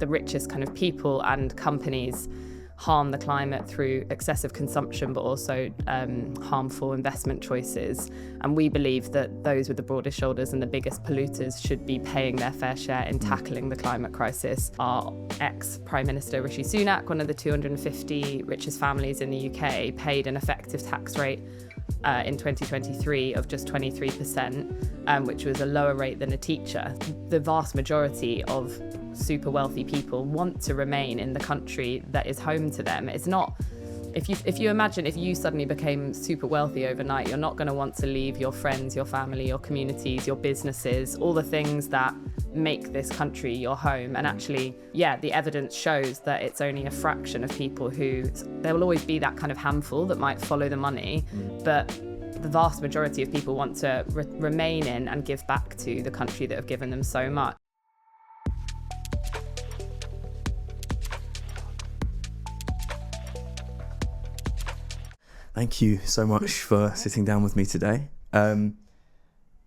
the richest kind of people and companies harm the climate through excessive consumption, but also harmful investment choices. And we believe that those with the broadest shoulders and the biggest polluters should be paying their fair share in tackling the climate crisis. Our ex-Prime Minister Rishi Sunak, one of the 250 richest families in the UK, paid an effective tax rate in 2023 of just 23%, which was a lower rate than a teacher. The vast majority of super wealthy people want to remain in the country that is home to them. It's not, if you imagine if you suddenly became super wealthy overnight, you're not going to want to leave your friends, your family, your communities, your businesses, all the things that make this country your home. And actually, the evidence shows that it's only a fraction of people who, there will always be that kind of handful that might follow the money, but the vast majority of people want to remain in and give back to the country that have given them so much. Thank you so much for sitting down with me today.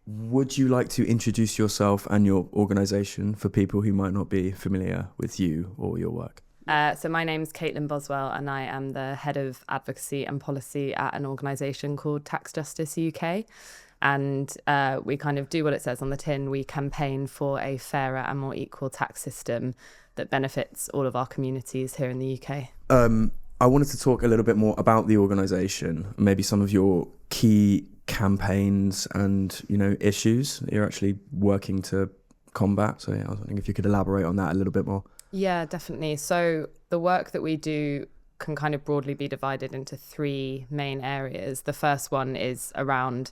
Would you like to introduce yourself and your organisation for people who might not be familiar with you or your work? So my name's Caitlin Boswell, and I am the head of advocacy and policy at an organisation called Tax Justice UK. And we kind of do what it says on the tin. We campaign for a fairer and more equal tax system that benefits all of our communities here in the UK. I wanted to talk a little bit more about the organisation, maybe some of your key campaigns and, issues that you're actually working to combat. So I was wondering if you could elaborate on that a little bit more. Yeah, definitely. So the work that we do can kind of broadly be divided into three main areas. The first one is around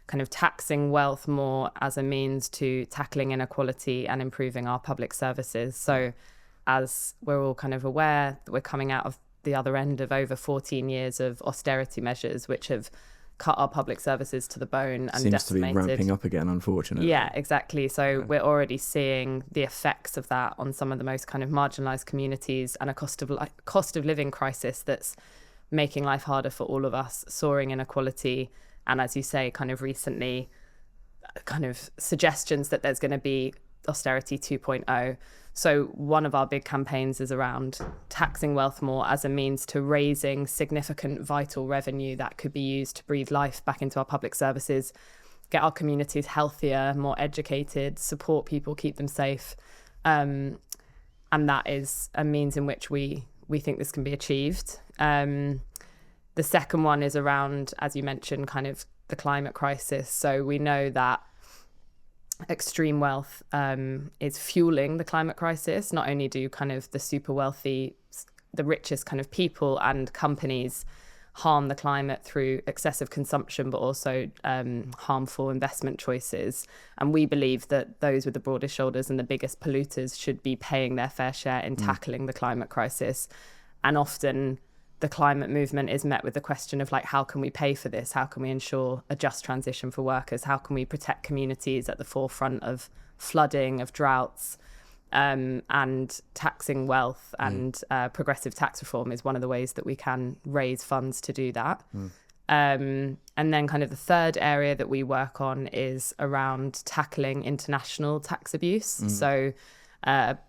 kind of taxing wealth more as a means to tackling inequality and improving our public services. So as we're all kind of aware, we're coming out of the other end of over 14 years of austerity measures, which have cut our public services to the bone and seems decimated. To be ramping up again, unfortunately. Yeah, exactly. So we're already seeing the effects of that on some of the most kind of marginalised communities, and a cost of living crisis that's making life harder for all of us, soaring inequality, and as you say, kind of recently, kind of suggestions that there's going to be austerity 2.0. So one of our big campaigns is around taxing wealth more as a means to raising significant vital revenue that could be used to breathe life back into our public services, get our communities healthier, more educated, support people, keep them safe. And that is a means in which we think this can be achieved. The second one is around, as you mentioned, kind of the climate crisis. So we know that extreme wealth is fueling the climate crisis. Not only do kind of the super wealthy, the richest kind of people and companies harm the climate through excessive consumption, but also harmful investment choices. And we believe that those with the broadest shoulders and the biggest polluters should be paying their fair share in tackling the climate crisis. And often the climate movement is met with the question of, like, how can we pay for this? How can we ensure a just transition for workers? How can we protect communities at the forefront of flooding, of droughts? And taxing wealth and progressive tax reform is one of the ways that we can raise funds to do that. And then kind of the third area that we work on is around tackling international tax abuse. So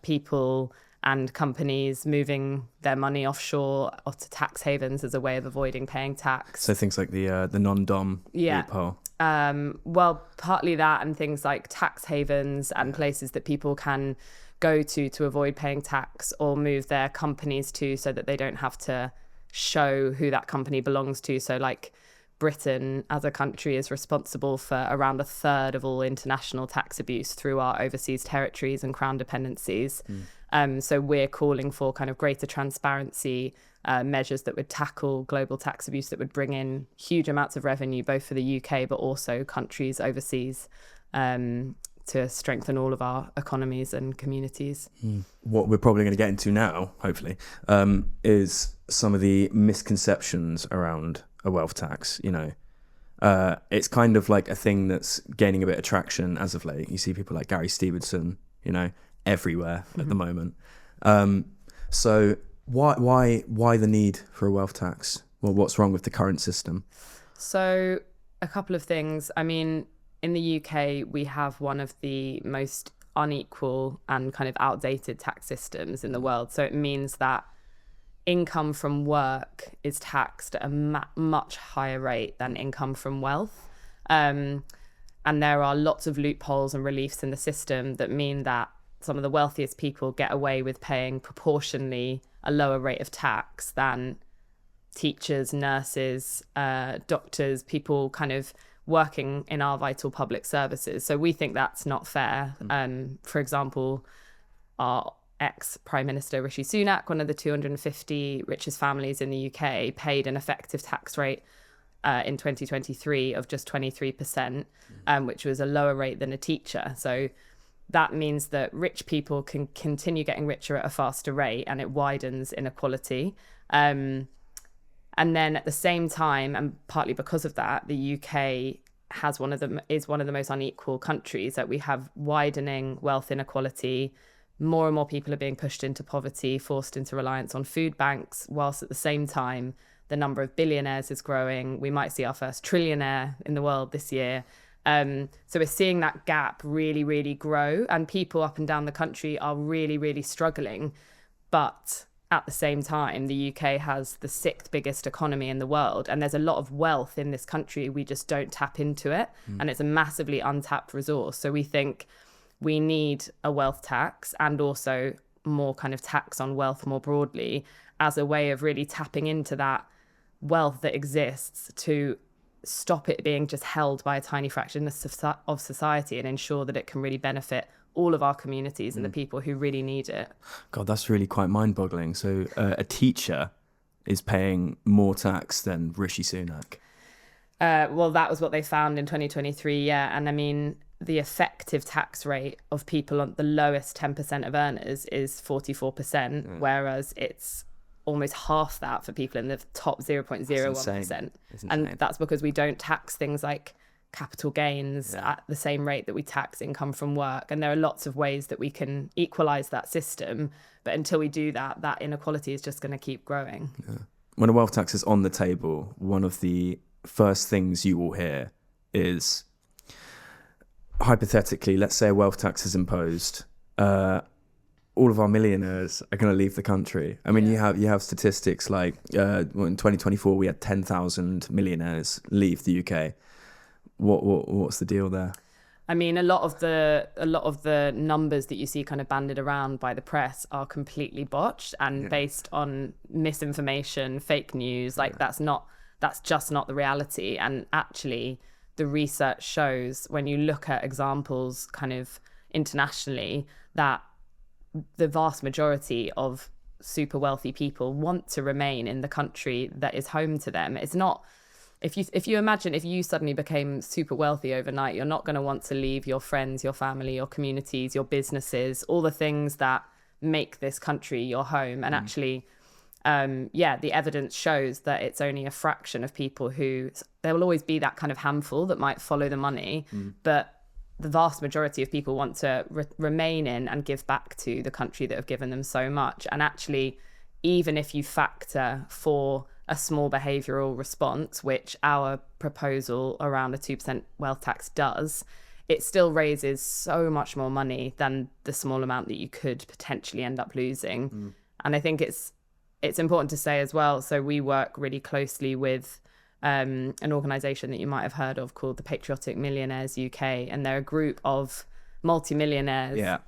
people and companies moving their money offshore or to tax havens as a way of avoiding paying tax. So things like the non-dom loophole. Well, partly that, and things like tax havens and places that people can go to avoid paying tax or move their companies to, so that they don't have to show who that company belongs to. So like Britain as a country is responsible for around a third of all international tax abuse through our overseas territories and crown dependencies. So we're calling for kind of greater transparency, measures that would tackle global tax abuse, that would bring in huge amounts of revenue, both for the UK, but also countries overseas, to strengthen all of our economies and communities. What we're probably going to get into now, hopefully, is some of the misconceptions around a wealth tax. It's kind of like a thing that's gaining a bit of traction as of late. You see people like Gary Stevenson, everywhere at the moment. So why the need for a wealth tax? Well, what's wrong with the current system? So a couple of things. I mean, in the UK, we have one of the most unequal and kind of outdated tax systems in the world. So it means that income from work is taxed at a much higher rate than income from wealth. And there are lots of loopholes and reliefs in the system that mean that some of the wealthiest people get away with paying proportionally a lower rate of tax than teachers, nurses, doctors, people kind of working in our vital public services. So we think that's not fair. For example, our ex-Prime Minister Rishi Sunak, one of the 250 richest families in the UK, paid an effective tax rate in 2023 of just 23%, which was a lower rate than a teacher. So that means that rich people can continue getting richer at a faster rate, and it widens inequality. And then at the same time, and partly because of that, the UK is one of the most unequal countries. That we have widening wealth inequality. More and more people are being pushed into poverty, forced into reliance on food banks, whilst at the same time, the number of billionaires is growing. We might see our first trillionaire in the world this year. So we're seeing that gap really, really grow, and people up and down the country are really, really struggling. But at the same time, the UK has the 6th biggest economy in the world, and there's a lot of wealth in this country. We just don't tap into it, and it's a massively untapped resource. So we think we need a wealth tax, and also more kind of tax on wealth more broadly, as a way of really tapping into that wealth that exists to stop it being just held by a tiny fraction of society, and ensure that it can really benefit all of our communities and the people who really need it. God, that's really quite mind-boggling. So a teacher is paying more tax than Rishi Sunak. Well, that was what they found in 2023, yeah. And I mean, the effective tax rate of people on the lowest 10% of earners is 44%, whereas it's almost half that for people in the top 0.01%. And that's because we don't tax things like capital gains at the same rate that we tax income from work. And there are lots of ways that we can equalise that system. But until we do that, that inequality is just going to keep growing. Yeah. When a wealth tax is on the table, one of the first things you will hear is, hypothetically, let's say a wealth tax is imposed, all of our millionaires are going to leave the country. I mean, you have statistics like in 2024 we had 10,000 millionaires leave the UK. What's the deal there? I mean, a lot of the numbers that you see kind of bandied around by the press are completely botched and based on misinformation, fake news. Like that's just not the reality. And actually, the research shows, when you look at examples kind of internationally, that the vast majority of super wealthy people want to remain in the country that is home to them. It's not. If you imagine if you suddenly became super wealthy overnight, you're not going to want to leave your friends, your family, your communities, your businesses, all the things that make this country your home. And actually, the evidence shows that it's only a fraction of people who, there will always be that kind of handful that might follow the money, but the vast majority of people want to remain in and give back to the country that have given them so much. And actually, even if you factor for a small behavioural response, which our proposal around a 2% wealth tax does, it still raises so much more money than the small amount that you could potentially end up losing. And I think it's important to say as well, so we work really closely with an organisation that you might have heard of called the Patriotic Millionaires UK, and they're a group of multimillionaires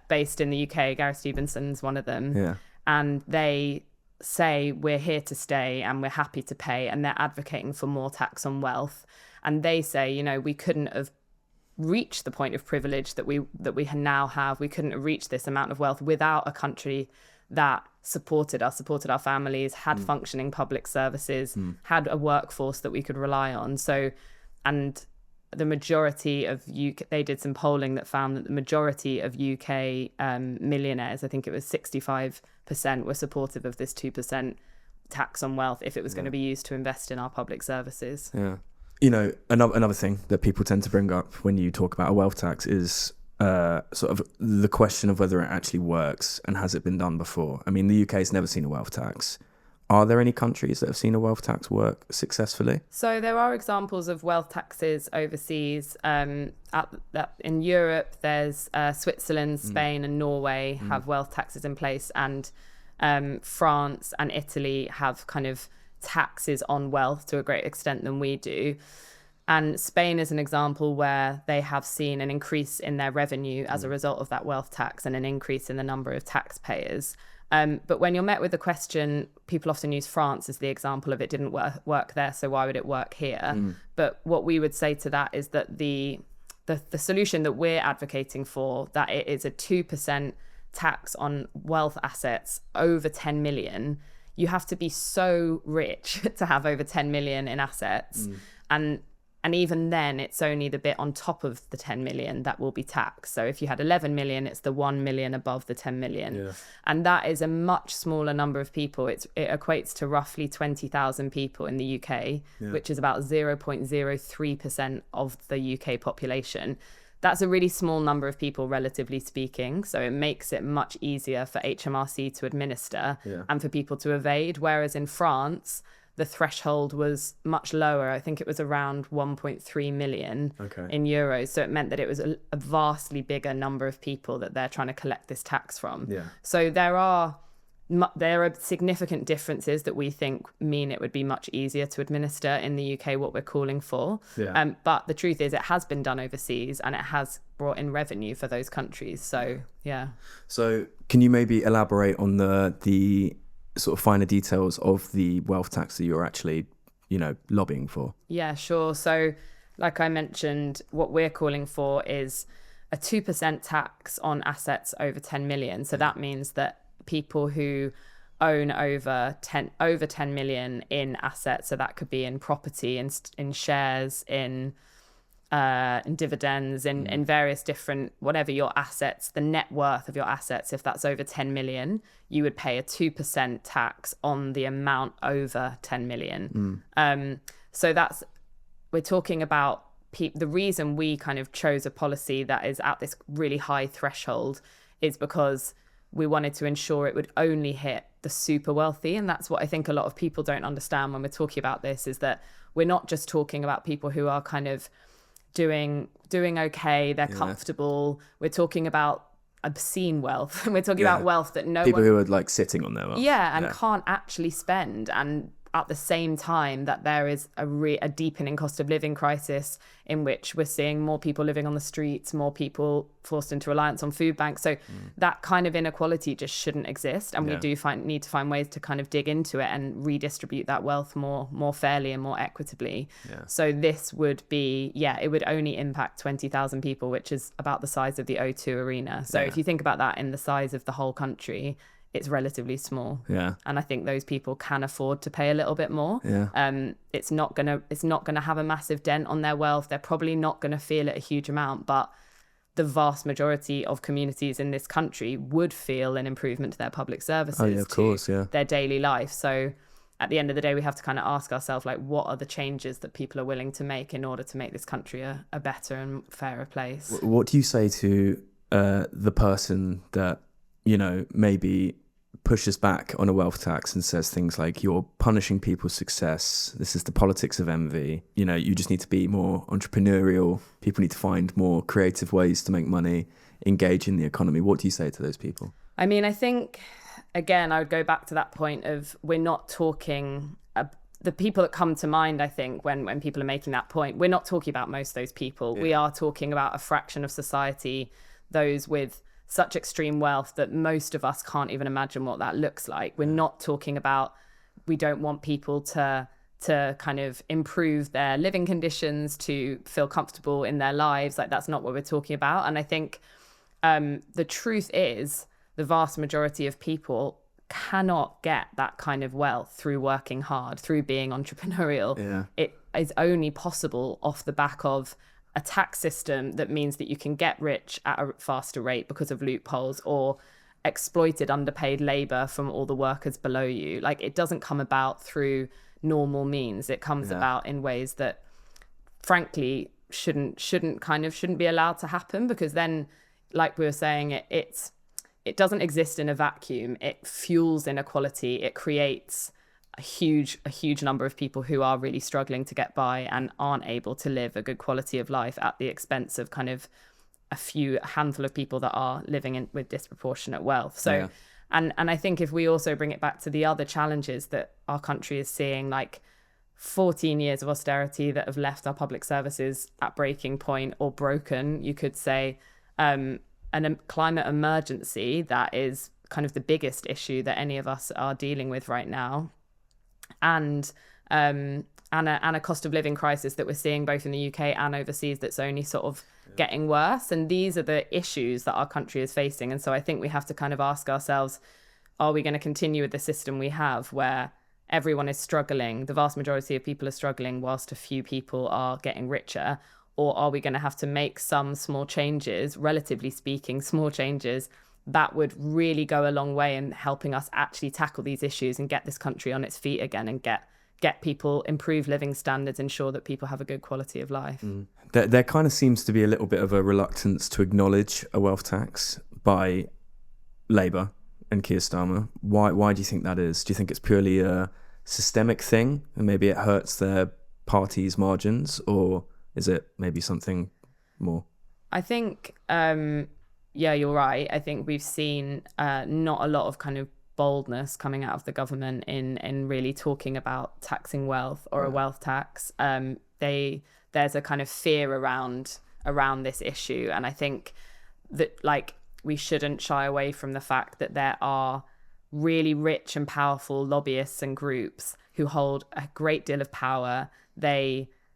based in the UK. Gareth Stevenson's one of them. And they say we're here to stay and we're happy to pay, and they're advocating for more tax on wealth. And they say, you know, we couldn't have reached the point of privilege that we now have. We couldn't have reached this amount of wealth without a country that supported us, supported our families, had functioning public services, had a workforce that we could rely on. So, and the majority of UK, they did some polling that found that the majority of UK millionaires, I think it was 65%, were supportive of this 2% tax on wealth if it was going to be used to invest in our public services. Yeah. You know, another thing that people tend to bring up when you talk about a wealth tax is sort of the question of whether it actually works and has it been done before. I mean, the UK's never seen a wealth tax. Are there any countries that have seen a wealth tax work successfully? So there are examples of wealth taxes overseas. In Europe, there's Switzerland, Spain, and Norway have wealth taxes in place, and France and Italy have kind of taxes on wealth to a greater extent than we do. And Spain is an example where they have seen an increase in their revenue as a result of that wealth tax and an increase in the number of taxpayers. But when you're met with the question, people often use France as the example of it didn't work there, so why would it work here? But what we would say to that is that the solution that we're advocating for, that it is a 2% tax on wealth assets over 10 million, you have to be so rich to have over 10 million in assets. And even then, it's only the bit on top of the 10 million that will be taxed. So if you had 11 million, it's the 1 million above the 10 million. Yeah. And that is a much smaller number of people. It equates to roughly 20,000 people in the UK, which is about 0.03% of the UK population. That's a really small number of people, relatively speaking. So it makes it much easier for HMRC to administer and for people to evade. Whereas in France, the threshold was much lower. I think it was around 1.3 million in euros. So it meant that it was a vastly bigger number of people that they're trying to collect this tax from. Yeah. So there are significant differences that we think mean it would be much easier to administer in the UK, what we're calling for. Yeah. But the truth is it has been done overseas and it has brought in revenue for those countries. So, yeah. So can you maybe elaborate on the sort of finer details of the wealth tax that you're actually, lobbying for? Yeah, sure. So like I mentioned, what we're calling for is a 2% tax on assets over 10 million. So that means that people who own over 10 million in assets, so that could be in property, in shares, in dividends, in various different, whatever your assets, the net worth of your assets, if that's over 10 million, you would pay a 2% tax on the amount over 10 million. So we're talking about the reason we kind of chose a policy that is at this really high threshold is because we wanted to ensure it would only hit the super wealthy. And that's what I think a lot of people don't understand when we're talking about this, is that we're not just talking about people who are kind of doing okay, they're comfortable. We're talking about obscene wealth. We're talking about wealth that people who are like sitting on their wealth. And can't actually spend. And at the same time that there is a deepening cost of living crisis in which we're seeing more people living on the streets, more people forced into reliance on food banks. So that kind of inequality just shouldn't exist. And we do need to find ways to kind of dig into it and redistribute that wealth more fairly and more equitably. Yeah. So this would be, it would only impact 20,000 people, which is about the size of the O2 Arena. So if you think about that in the size of the whole country, it's relatively small. Yeah. And I think those people can afford to pay a little bit more. Yeah. It's not gonna have a massive dent on their wealth. They're probably not gonna feel it a huge amount, but the vast majority of communities in this country would feel an improvement to their public services, their daily life. So at the end of the day, we have to kind of ask ourselves, like, what are the changes that people are willing to make in order to make this country a better and fairer place? What do you say to the person that, maybe pushes back on a wealth tax and says things like, you're punishing people's success, this is the politics of envy, you just need to be more entrepreneurial, people need to find more creative ways to make money, engage in the economy? What do you say to those people? I mean, I think, again, I would go back to that point of, we're not talking, the people that come to mind, I think, when people are making that point, we're not talking about most of those people. We are talking about a fraction of society, those with such extreme wealth that most of us can't even imagine what that looks like. We're not talking about, we don't want people to kind of improve their living conditions, to feel comfortable in their lives. Like, that's not what we're talking about. And I think the truth is the vast majority of people cannot get that kind of wealth through working hard, through being entrepreneurial. Yeah. It is only possible off the back of a tax system that means that you can get rich at a faster rate because of loopholes, or exploited underpaid labor from all the workers below you. Like, it doesn't come about through normal means. It comes about in ways that, frankly, shouldn't be allowed to happen, because then, like we were saying, it doesn't exist in a vacuum. It fuels inequality. It creates a huge number of people who are really struggling to get by and aren't able to live a good quality of life at the expense of kind of a handful of people that are living with disproportionate wealth. So, and I think if we also bring it back to the other challenges that our country is seeing, like 14 years of austerity that have left our public services at breaking point or broken, you could say, a climate emergency that is kind of the biggest issue that any of us are dealing with right now, and a cost of living crisis that we're seeing both in the UK and overseas that's only sort of getting worse. And these are the issues that our country is facing. And so I think we have to kind of ask ourselves, are we going to continue with the system we have where everyone is struggling, the vast majority of people are struggling whilst a few people are getting richer? Or are we going to have to make some small changes, relatively speaking, small changes that would really go a long way in helping us actually tackle these issues and get this country on its feet again and get people, improve living standards, ensure that people have a good quality of life? There kind of seems to be a little bit of a reluctance to acknowledge a wealth tax by Labour and Keir Starmer. Why do you think that is? Do you think it's purely a systemic thing and maybe it hurts their party's margins, or is it maybe something more? I think, yeah, you're right. I think we've seen not a lot of kind of boldness coming out of the government in really talking about taxing wealth or a wealth tax. There's a kind of fear around this issue, and I think that like we shouldn't shy away from the fact that there are really rich and powerful lobbyists and groups who hold a great deal of power.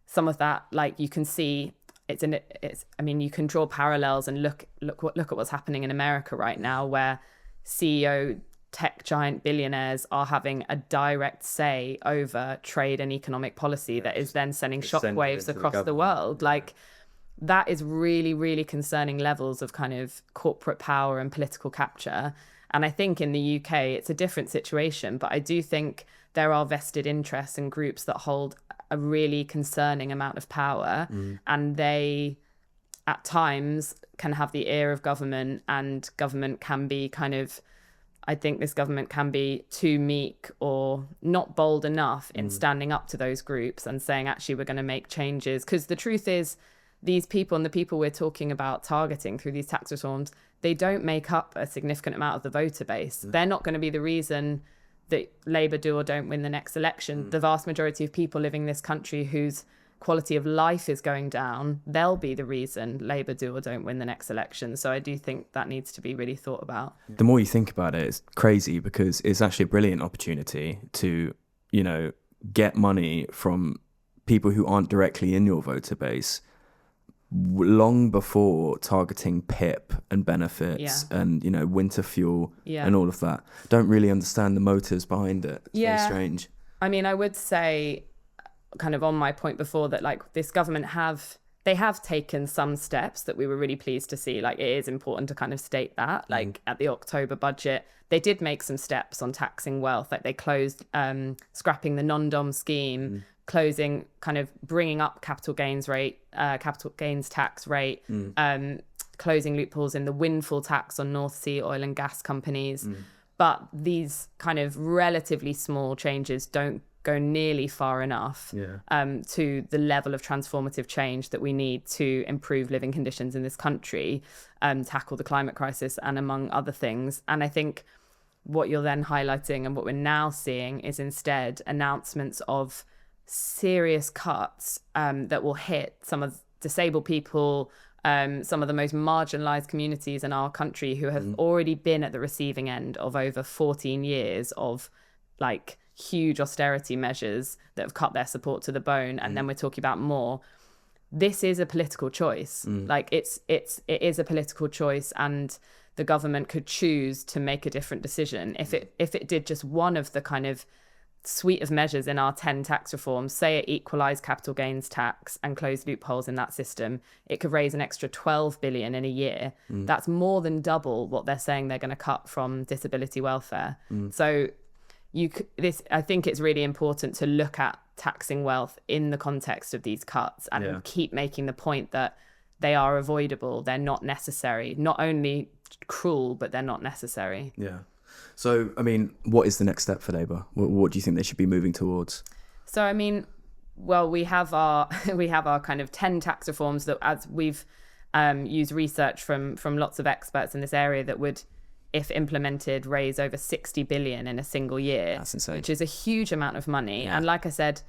Some of that, like you can see, I mean, you can draw parallels and look at what's happening in America right now, where CEO tech giant billionaires are having a direct say over trade and economic policy that is then sending shockwaves across the world. Like that is really, really concerning levels of kind of corporate power and political capture. And I think in the UK, it's a different situation, but I do think there are vested interests and groups that hold a really concerning amount of power, and they at times can have the ear of government, and government can be kind of, I think this government can be too meek or not bold enough in standing up to those groups and saying, actually, we're going to make changes. Because the truth is, these people and the people we're talking about targeting through these tax reforms, they don't make up a significant amount of the voter base. They're not going to be the reason that Labour do or don't win the next election. The vast majority of people living in this country whose quality of life is going down, they'll be the reason Labour do or don't win the next election. So I do think that needs to be really thought about. The more you think about it, it's crazy because it's actually a brilliant opportunity to, get money from people who aren't directly in your voter base long before targeting PIP and benefits and, winter fuel and all of that. Don't really understand the motives behind it. It's very strange. I mean, I would say kind of on my point before that, like this government have taken some steps that we were really pleased to see. Like it is important to kind of state that, like at the October budget, they did make some steps on taxing wealth. Like they closed, scrapping the non-dom scheme, closing, kind of bringing up capital gains tax rate, closing loopholes in the windfall tax on North Sea oil and gas companies. But these kind of relatively small changes don't go nearly far enough to the level of transformative change that we need to improve living conditions in this country, tackle the climate crisis, and among other things. And I think what you're then highlighting and what we're now seeing is instead announcements of serious cuts that will hit some of disabled people, some of the most marginalized communities in our country who have already been at the receiving end of over 14 years of like huge austerity measures that have cut their support to the bone. And then we're talking about more. This is a political choice. Like it is a political choice, and the government could choose to make a different decision. If it did just one of the kind of suite of measures in our 10 tax reforms, say it equalised capital gains tax and closed loopholes in that system, it could raise an extra 12 billion in a year. That's more than double what they're saying they're going to cut from disability welfare. So I think it's really important to look at taxing wealth in the context of these cuts and keep making the point that they are avoidable. They're not necessary, not only cruel, but they're not necessary. Yeah. So, I mean, what is the next step for Labour? What do you think they should be moving towards? So, I mean, well, we have our kind of 10 tax reforms that, as we've used research from lots of experts in this area, that would, if implemented, raise over 60 billion in a single year. That's insane. Which is a huge amount of money. Yeah. And like I said,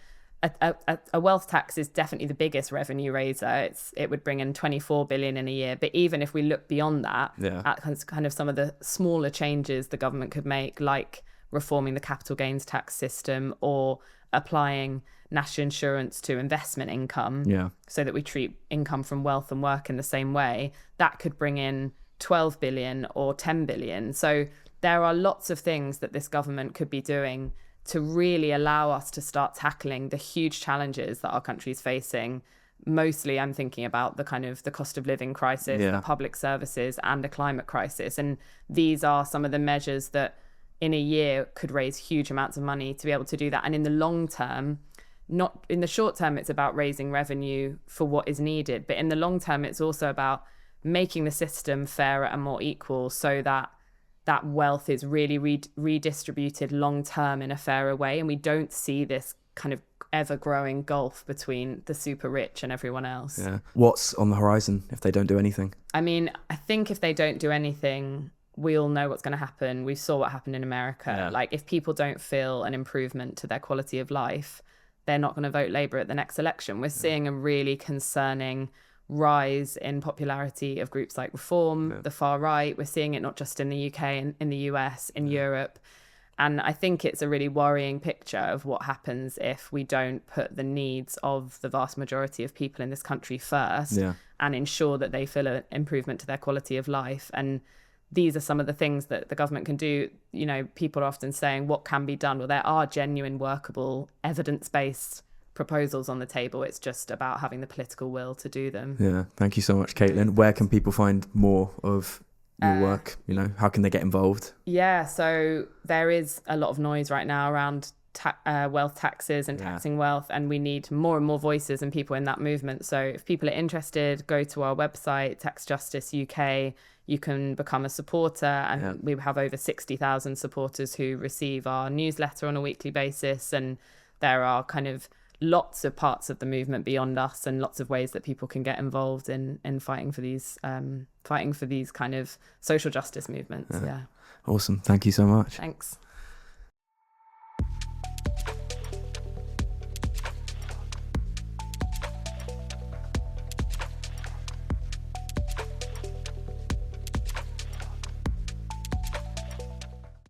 a wealth tax is definitely the biggest revenue raiser. It would bring in 24 billion in a year. But even if we look beyond that, at kind of some of the smaller changes the government could make, like reforming the capital gains tax system or applying national insurance to investment income, so that we treat income from wealth and work in the same way, that could bring in 12 billion or 10 billion. So there are lots of things that this government could be doing to really allow us to start tackling the huge challenges that our country is facing. Mostly I'm thinking about the kind of the cost of living crisis, the public services, and the climate crisis. And these are some of the measures that in a year could raise huge amounts of money to be able to do that. And in the long term, not in the short term, it's about raising revenue for what is needed. But in the long term, it's also about making the system fairer and more equal, so that wealth is really redistributed long term in a fairer way, and we don't see this kind of ever growing gulf between the super rich and everyone else. What's on the horizon if they don't do anything? I mean, I think if they don't do anything, we all know what's going to happen. We saw what happened in America. Like, if people don't feel an improvement to their quality of life, they're not going to vote Labour at the next election. We're seeing a really concerning rise in popularity of groups like Reform, the far right. We're seeing it not just in the UK and in the US, in Europe. And I think it's a really worrying picture of what happens if we don't put the needs of the vast majority of people in this country first and ensure that they feel an improvement to their quality of life. And these are some of the things that the government can do. You know, people are often saying, what can be done? Well, there are genuine, workable, evidence-based proposals on the table. It's just about having the political will to do them. Thank you so much, Caitlin. Where can people find more of your work? You know, how can they get involved? So there is a lot of noise right now around wealth taxes and taxing wealth, and we need more and more voices and people in that movement. So if people are interested, go to our website, Tax Justice UK. You can become a supporter, and we have over 60,000 supporters who receive our newsletter on a weekly basis. And there are kind of lots of parts of the movement beyond us, and lots of ways that people can get involved in fighting for these kind of social justice movements. Awesome. Thank you so much. Thanks.